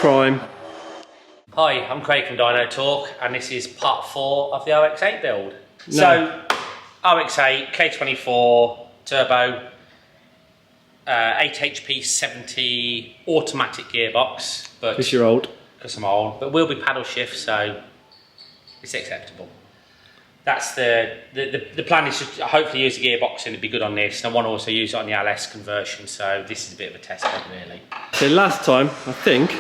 crime. Hi, I'm Craig from Dynotorque, and this is part 4 of the RX8 build. No. So, RX8, K24, turbo, 8 HP 70 automatic gearbox. Because you're old. Because I'm old, but will be paddle shift, so it's acceptable. That's the plan is to hopefully use the gearbox and it'd be good on this. And I want to also use it on the LS conversion, so this is a bit of a test bed really. So last time, I think...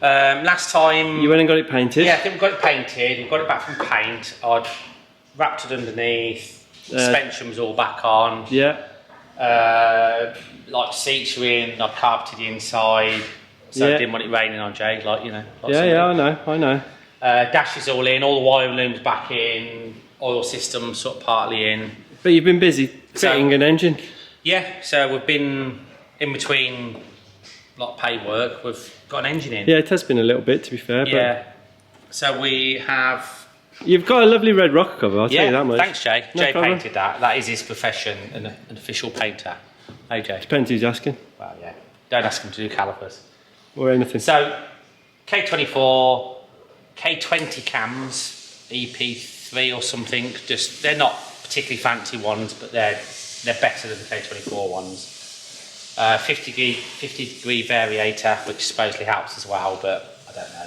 last time... You went and got it painted? Yeah, I think we got it painted. We got it back from paint. I'd wrapped it underneath. Suspension was all back on. Yeah. Like seats were in. I'd carpeted the inside. So I didn't want it raining on Jay, like, you know. Like I know. Dash is all in, all the wire looms back in, oil system sort of partly in. But you've been busy fitting an engine? Yeah, so we've been in between a lot of paid work, we've got an engine in. Yeah, it has been a little bit, to be fair. Yeah, so we have... You've got a lovely red rocker cover, I'll tell you that much. Thanks Jay. No Jay problem. painted that. That is his profession, an official painter. Hey Jay. Depends who's asking. Well, yeah. Don't ask him to do calipers. Or anything. So, K24, K20 cams, EP3 or something. Just they're not particularly fancy ones, but they're better than the K24 ones. 50 degree variator, which supposedly helps as well, but I don't know.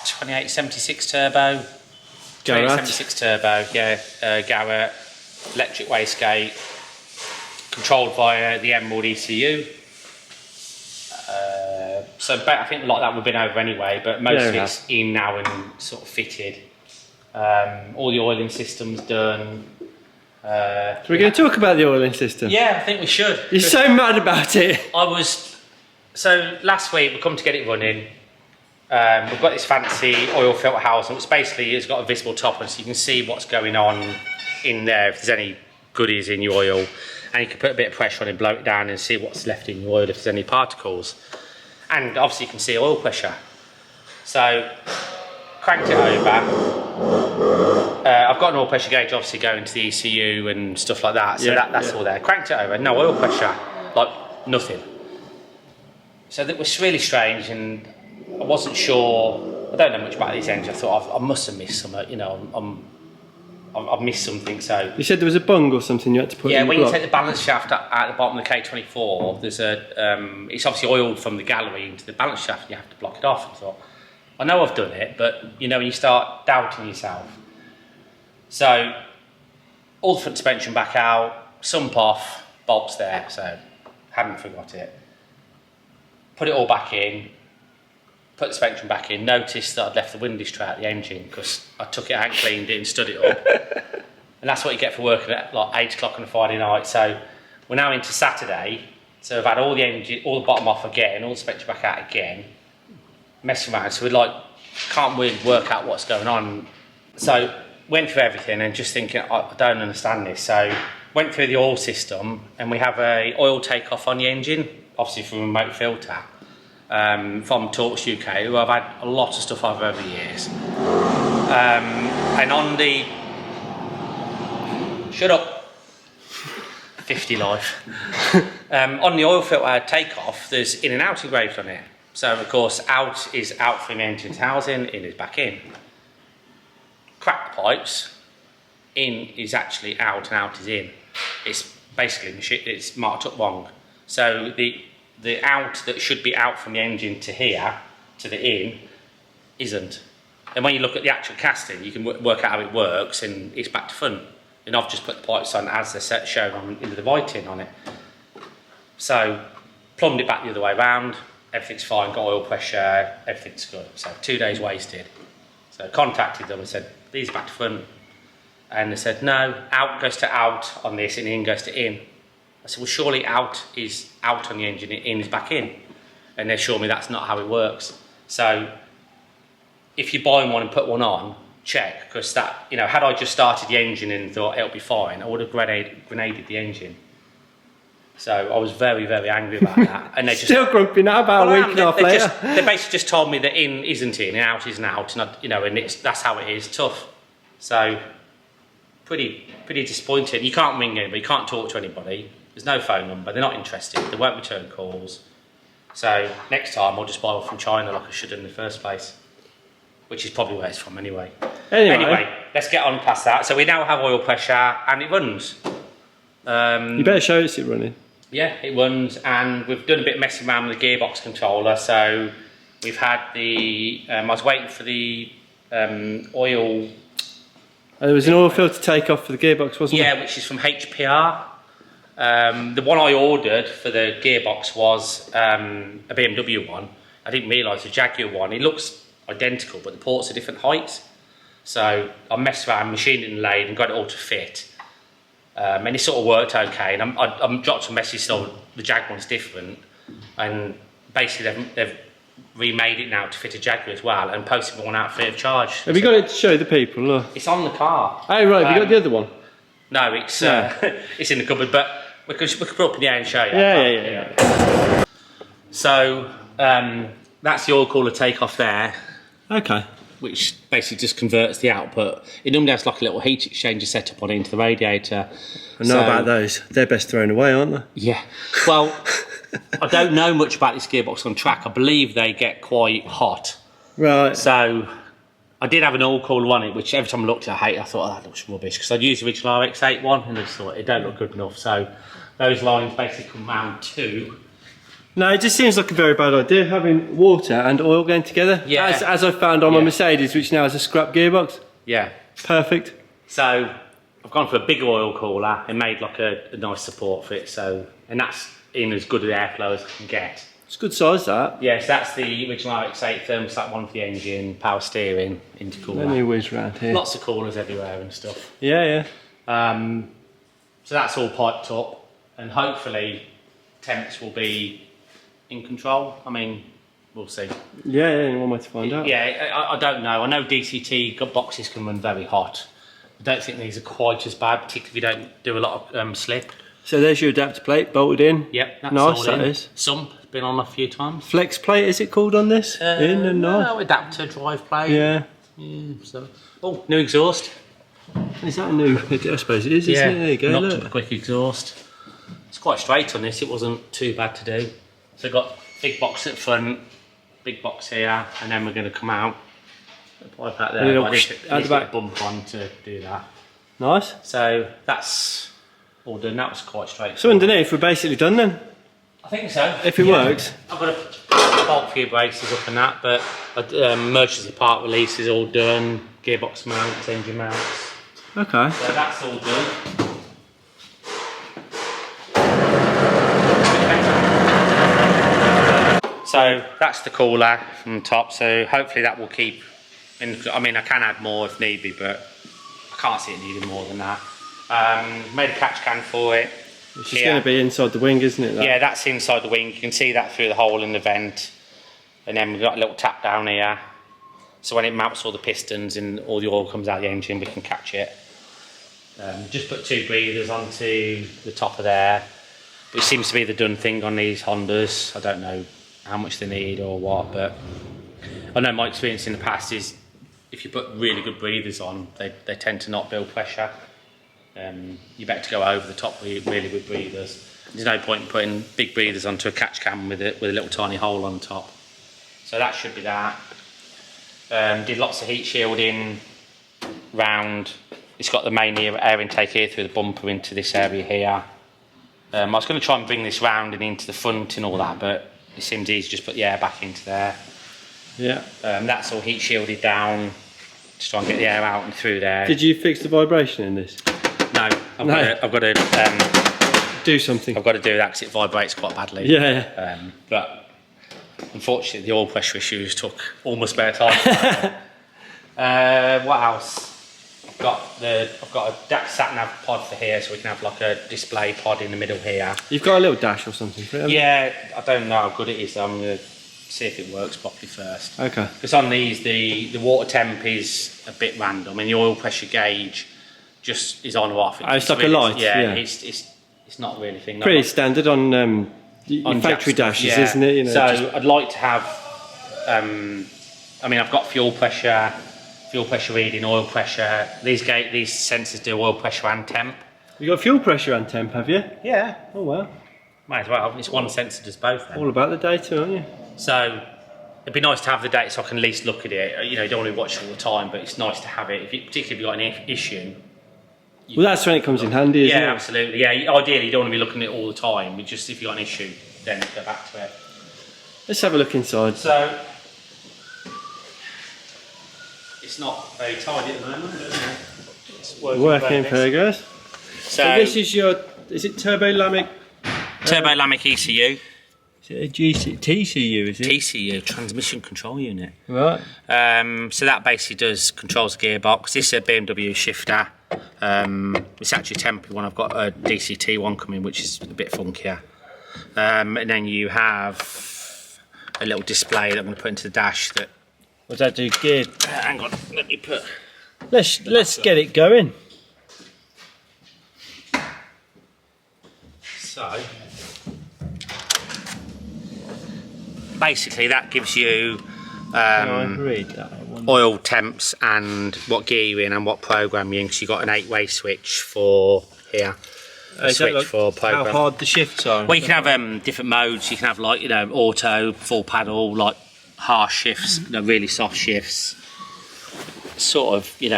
2876 turbo. 2876 turbo, yeah. Garrett, electric wastegate, controlled via the Emerald ECU. So I think a lot of that would have been over anyway, but most of it's in now and sort of fitted. All the oiling system's done. So we're going to talk about the oiling system? Yeah, I think we should. You're so mad about it. So last week we come to get it running. We've got this fancy oil filter housing, which basically has got a visible top on, so you can see what's going on in there, if there's any goodies in your oil. And you can put a bit of pressure on it, blow it down and see what's left in your oil, if there's any particles. And obviously you can see oil pressure. So, cranked it over. I've got an oil pressure gauge obviously going to the ECU and stuff like that, so that's all there. Cranked it over, no oil pressure, like nothing. So that was really strange, and I wasn't sure, I don't know much about these engines. I thought I must have missed something, you know, I've missed something, so... You said there was a bung or something you had to put in the when block. you take the balance shaft at the bottom of the K24, there's a... it's obviously oiled from the gallery into the balance shaft, and you have to block it off. I thought, I know I've done it, but, you know, when you start doubting yourself. So, all the front suspension back out, sump off, bolts there, so hadn't forgot it. Put it all back in, put the suspension back in, noticed that I'd left the windish tray out the engine because I took it out and cleaned it and stood it up. And that's what you get for working at like 8 o'clock on a Friday night. So we're now into Saturday, so I've had all the engine, all the bottom off again, all the suspension back out again, messing around, so we're like, can't really work out what's going on. So went through everything and just thinking, I don't understand this. So went through the oil system, and we have a oil takeoff on the engine, obviously from a remote filter. From Torques UK, who I've had a lot of stuff over the years. And on the... Shut up. 50 life. On the oil filter takeoff, there's in and out engraved on it. So of course, out is out from the engine's housing, in is back in. Cracked pipes, in is actually out and out is in. It's basically, it's marked up wrong. So the out that should be out from the engine to here, to the in, isn't. And when you look at the actual casting, you can work out how it works, and it's back to front. And I've just put the pipes on as they're set shown on into the writing on it. So, plumbed it back the other way around, everything's fine, got oil pressure, everything's good. So 2 days wasted. So contacted them and said, these are back to front. And they said, no, out goes to out on this and in goes to in. I said, well, surely out is out on the engine, in is back in. And they assured me that's not how it works. So if you're buying one and put one on, check, because that, you know, had I just started the engine and thought it'll be fine, I would have grenaded the engine. So I was very, very angry about that. And they just still grumpy now about a week and a half later. They basically just told me that in isn't in, and out isn't out, and you know, and that's how it is. Tough. So pretty disappointed. You can't ring anybody, you can't talk to anybody. There's no phone number. They're not interested. They won't return calls. So next time I'll just buy one from China like I should in the first place, which is probably where it's from anyway. Anyway, let's get on past that. So we now have oil pressure and it runs. You better show us it running. Yeah, it runs, and we've done a bit of messing around with the gearbox controller. So we've had the, I was waiting for the oil. There was an oil filter take off for the gearbox, wasn't there? Yeah, which is from HPR. The one I ordered for the gearbox was a BMW one. I didn't realise the Jaguar one. It looks identical, but the ports are different heights. So I messed around, machined it in the lathe and got it all to fit. And it sort of worked okay. And I'm dropped a message saying the Jag one's different. And basically they've remade it now to fit a Jaguar as well and posted one out free of charge. Have you got it to show the people? Look. It's on the car. Oh right, have you got the other one? No, it's it's in the cupboard, but we could put it up in the air and show you. Yeah. So that's the oil cooler takeoff there. Okay. Which basically just converts the output. It normally has like a little heat exchanger set up on it into the radiator. I know about those. They're best thrown away, aren't they? Yeah. Well, I don't know much about this gearbox on track. I believe they get quite hot. Right. So I did have an oil cooler on it, which every time I looked at it, I thought, oh, that looks rubbish. Because I'd used the original RX8 one and I just thought it don't look good enough. So those lines basically come round to. No, it just seems like a very bad idea having water and oil going together. Yeah. As I found on my Mercedes, which now has a scrap gearbox. Yeah. Perfect. So I've gone for a bigger oil cooler and made like a nice support for it. So, and that's in as good an airflow as I can get. It's good size, that. Yes, that's the original RX8 thermostat one for the engine, power steering, intercooler. Let me whiz around here. Lots of coolers everywhere and stuff. Yeah. So that's all piped up, and hopefully temps will be in control. I mean, we'll see. Yeah, one way to find out. Yeah, I don't know. I know DCT boxes can run very hot. I don't think these are quite as bad, particularly if you don't do a lot of slip. So there's your adapter plate bolted in. Yep, that's nice. all That in. is. Some been on a few times. Flex plate is it called on this? In and nice. No, adapter drive plate. Yeah. So, oh, new exhaust. Is that a new? I suppose it is. Isn't it? There you go. Knocked up a quick exhaust. It's quite straight on this. It wasn't too bad to do. So I've got big box at the front, big box here, and then we're going to come out. Pipe out there. I need to get a bump on to do that. Nice. So that's all done. That was quite straight. So underneath, we're basically done then. I think so. If it works. I've got a bolt for your braces up and that, but emergency part release is all done. Gearbox mounts, engine mounts. Okay. So that's all done. So that's the cooler from the top. So hopefully that will keep. I mean, I can add more if need be, but I can't see it needing more than that. Made a catch can for it. It's just going to be inside the wing, isn't it? Yeah, that's inside the wing. You can see that through the hole in the vent. And then we've got a little tap down here. So when it mounts all the pistons and all the oil comes out of the engine, we can catch it. Just put 2 breathers onto the top of there, which seems to be the done thing on these Hondas. I don't know how much they need or what, but I know my experience in the past is if you put really good breathers on, they tend to not build pressure. You better to go over the top with really good breathers. There's no point in putting big breathers onto a catch can with a little tiny hole on top. So that should be that. Did lots of heat shielding round. It's got the main air intake here through the bumper into this area here. I was going to try and bring this round and into the front and all that, but it seems easy to just put the air back into there. Yeah. That's all heat shielded down to try and get the air out and through there. Did you fix the vibration in this? No, I've got to do something. I've got to do that because it vibrates quite badly. Yeah. But unfortunately, the oil pressure issues took all my spare time. What else? I've got a sat nav pod for here, so we can have like a display pod in the middle here. You've got a little dash or something for it? Yeah, I don't know how good it is. I'm going to see if it works properly first. Okay. Because on these, the water temp is a bit random, and the oil pressure gauge just is on or off. It's like really, a light. Yeah. It's not really a thing. Pretty standard on factory dashes, isn't it? You know, so I'd like to have. I mean, I've got fuel pressure reading, oil pressure. These sensors do oil pressure and temp. You got fuel pressure and temp, have you? Yeah. Oh wow. Might as well. It's one sensor does both then. All about the data, aren't you? So it'd be nice to have the data so I can at least look at it. You know, you don't want to watch it all the time, but it's nice to have it. Particularly if you've got an issue. Well, that's when it comes in handy, isn't it? Yeah, absolutely. Yeah, ideally you don't want to be looking at it all the time. But just if you've got an issue, then go back to it. Let's have a look inside. So it's not very tidy at the moment, but it's working progress. So this is your, is it Turbo-Lamic? Turbo-Lamic ECU. Is it a TCU, is it? TCU, Transmission Control Unit. Right. So that basically controls the gearbox. This is a BMW shifter. It's actually a temporary one. I've got a DCT one coming, which is a bit funkier. And then you have a little display that I'm going to put into the dash. That. What does that do? Gear. Hang on, let me put. Let's get it going. So basically, that gives you read that one. Oil temps and what gear you're in and what program you're in. Because you've got an 8-way switch for here. A switch like for program. How hard the shifts are? Well, you can have different modes. You can have like auto, full paddle, like harsh shifts, really soft shifts. Sort of, you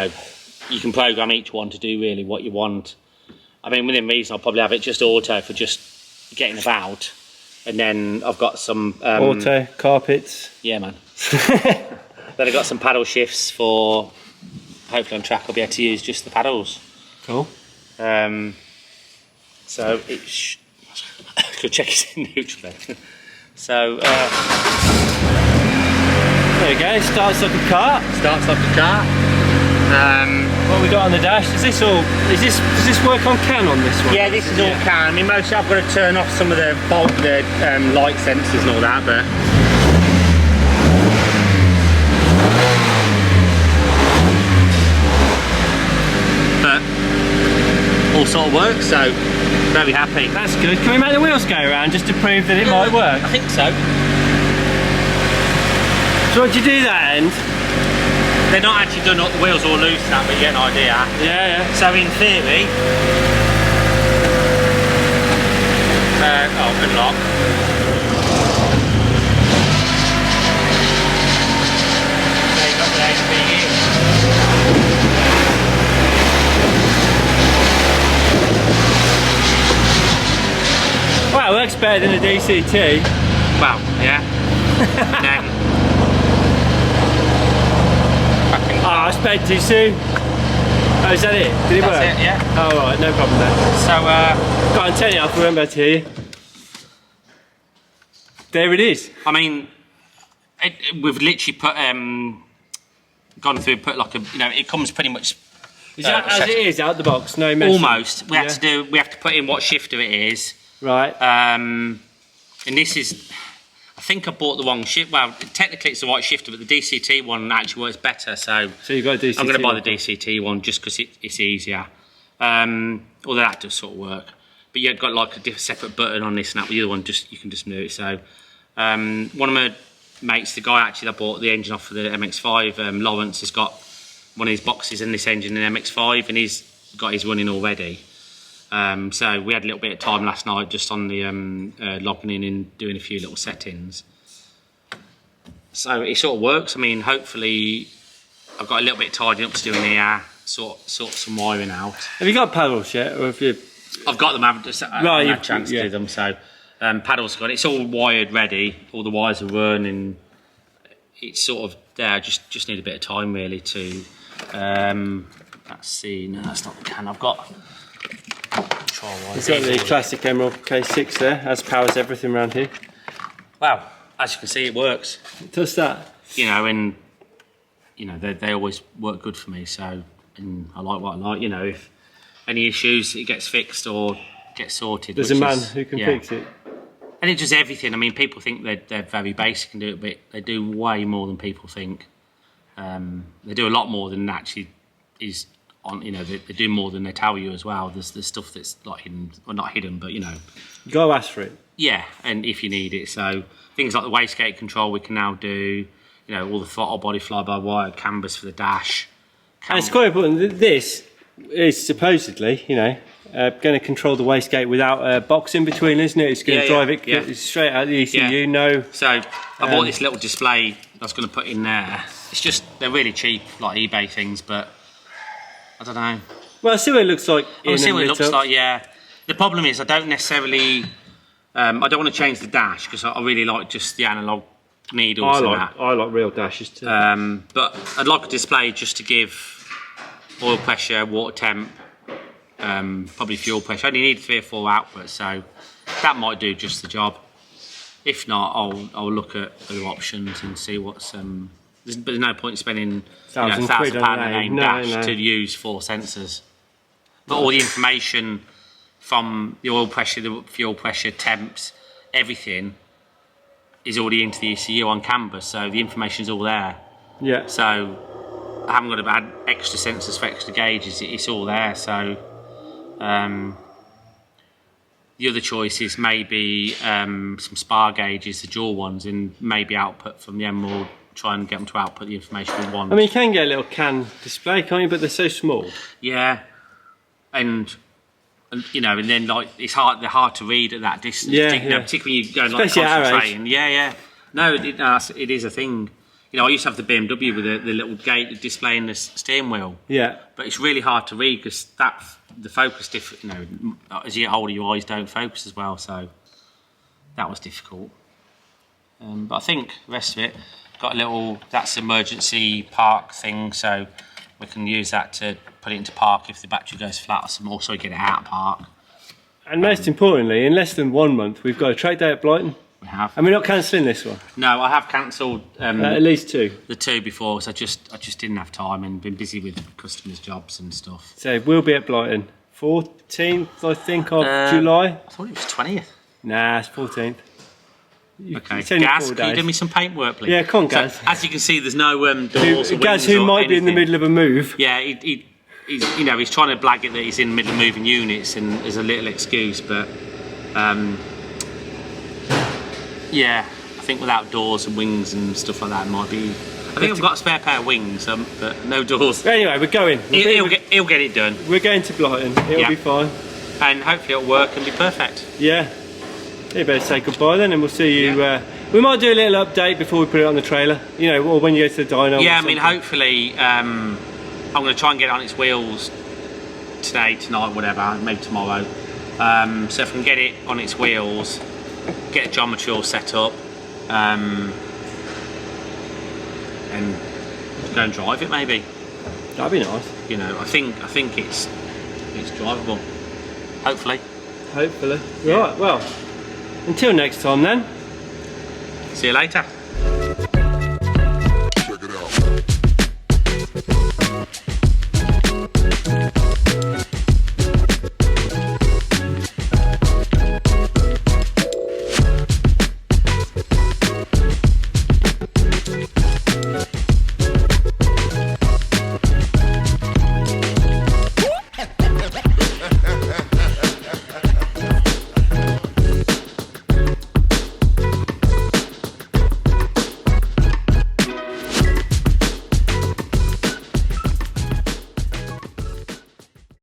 can program each one to do really what you want. I mean, within reason, I'll probably have it just auto for just getting about, and then I've got some auto carpets. Yeah, man. Then I've got some paddle shifts for. Hopefully, on track, I'll be able to use just the paddles. Cool. So it's. Could check it in neutral then. So there we go. Starts like a car. Starts like a car. What we got on the dash? Is this all? Does this work on CAN on this one? Yeah, this is all CAN. I mean, mostly I've got to turn off some of the light sensors and all that, but. All sort of works, so very happy. That's good. Can we make the wheels go around just to prove that it might work? I think so. So what do you do that end? They're not actually done up, the wheels all loose that, but you get an idea. Yeah, yeah. So in theory, unlock. There you got the HPU. Well, it works better than a DCT. Well, yeah. Then I expect too soon. Oh, is that it? Did it work? That's it, yeah. Oh, right, no problem then. So, go on, turn it off, we won't be able to hear you. There it is. I mean, we've literally put, gone through, put like a, it comes pretty much. Is that as it is, out the box, no messing? Almost. We have to put in what shifter it is. Right. And this is, I think I bought the wrong shift. Well, technically it's the right shifter, but the DCT one actually works better. So you've got a DCT. I'm going to buy the DCT one just because it's easier. Although that does sort of work. But you've got like a separate button on this and that. But the other one, you can just move it. So one of my mates, the guy actually that bought the engine off for the MX-5, Lawrence, has got one of his boxes in this engine in MX-5, and he's got his running already. So we had a little bit of time last night just on the logging in and doing a few little settings. So it sort of works. I mean, hopefully I've got a little bit of tidying up to do in here, sort some wiring out. Have you got paddles yet, or have you? I've got them. I haven't had a chance to do them. So paddles got it. It's all wired ready. All the wires are running. It's sort of there. Just need a bit of time really to. Let's see. No, that's not the CAN. I've got. You've got the classic Emerald K6 there, as powers everything around here. Wow, as you can see, it works. It does that. And they always work good for me. So, and I like what I like. If any issues, it gets fixed or gets sorted. There's a man who can fix it. And it does everything. I mean, people think they're very basic and do it, but they do way more than people think. They do a lot more than actually is. They do more than they tell you as well. There's stuff that's like hidden, or not hidden, but you go ask for it. Yeah, and if you need it, so things like the wastegate control we can now do. All the throttle body fly-by-wire, canvas for the dash. And it's quite important. This is supposedly, going to control the wastegate without a box in between, isn't it? It's going to drive it straight out the ECU. No. So I bought this little display I was going to put in there. It's just, they're really cheap, like eBay things, but I don't know. Well, I'll see what it looks like. I'll see what it looks like, yeah. The problem is I don't necessarily, I don't want to change the dash because I really like just the analog needles and that. I like real dashes too. But I'd like a display just to give oil pressure, water temp, probably fuel pressure. I only need 3 or 4 outputs, so that might do just the job. If not, I'll look at other options and see what's. There's no point in spending £1,000 on a name dash to use 4 sensors. But all the information from the oil pressure, the fuel pressure, temps, everything is already into the ECU on canvas, so the information's all there. Yeah. So I haven't got to add extra sensors for extra gauges. It's all there. So the other choice is maybe some spar gauges, the dual ones, and maybe output from the Emerald. Try and get them to output the information we want. I mean, you can get a little CAN display, can't you? But they're so small. Yeah, and you know, and then like they're hard to read at that distance. You know, particularly when you go like concentrating. Yeah. No, it is a thing. You know, I used to have the BMW with the little gate displaying the steering wheel. Yeah. But it's really hard to read because the focus you know, as you get older, your eyes don't focus as well. So that was difficult. But I think the rest of it. Got a little, that's emergency park thing, so we can use that to put it into park if the battery goes flat, or also get it out of park. And most importantly, in less than 1 month, we've got a trade day at Blyton. We have. And we're not cancelling this one? No, I have cancelled at least 2. The 2 before, so I just didn't have time and been busy with customers' jobs and stuff. So we'll be at Blyton 14th, I think, of July. I thought it was 20th. Nah, it's 14th. Okay, Gaz, can you do me some paintwork, please? Yeah, come on, Gaz. So, as you can see, there's no doors or Gaz, who might be in the middle of a move. Yeah, he's you know, he's trying to blag it that he's in the middle of moving units, and there's a little excuse, but yeah, I think without doors and wings and stuff like that, it might be. I think I've got a spare pair of wings, but no doors. Anyway, we're going. He'll get it done. We're going to Blyton. It'll be fine. And hopefully it'll work and be perfect. Yeah. You better say goodbye then, and we'll see you. We might do a little update before we put it on the trailer, you know, or when you go to the dyno. Yeah, I mean, hopefully, I'm going to try and get it on its wheels today, tonight, whatever, maybe tomorrow. So if I can get it on its wheels, get a geometry all set up, and go and drive it, maybe. That'd be nice. You know, I think it's drivable. Hopefully. Yeah. Right. Well. Until next time then. See you later.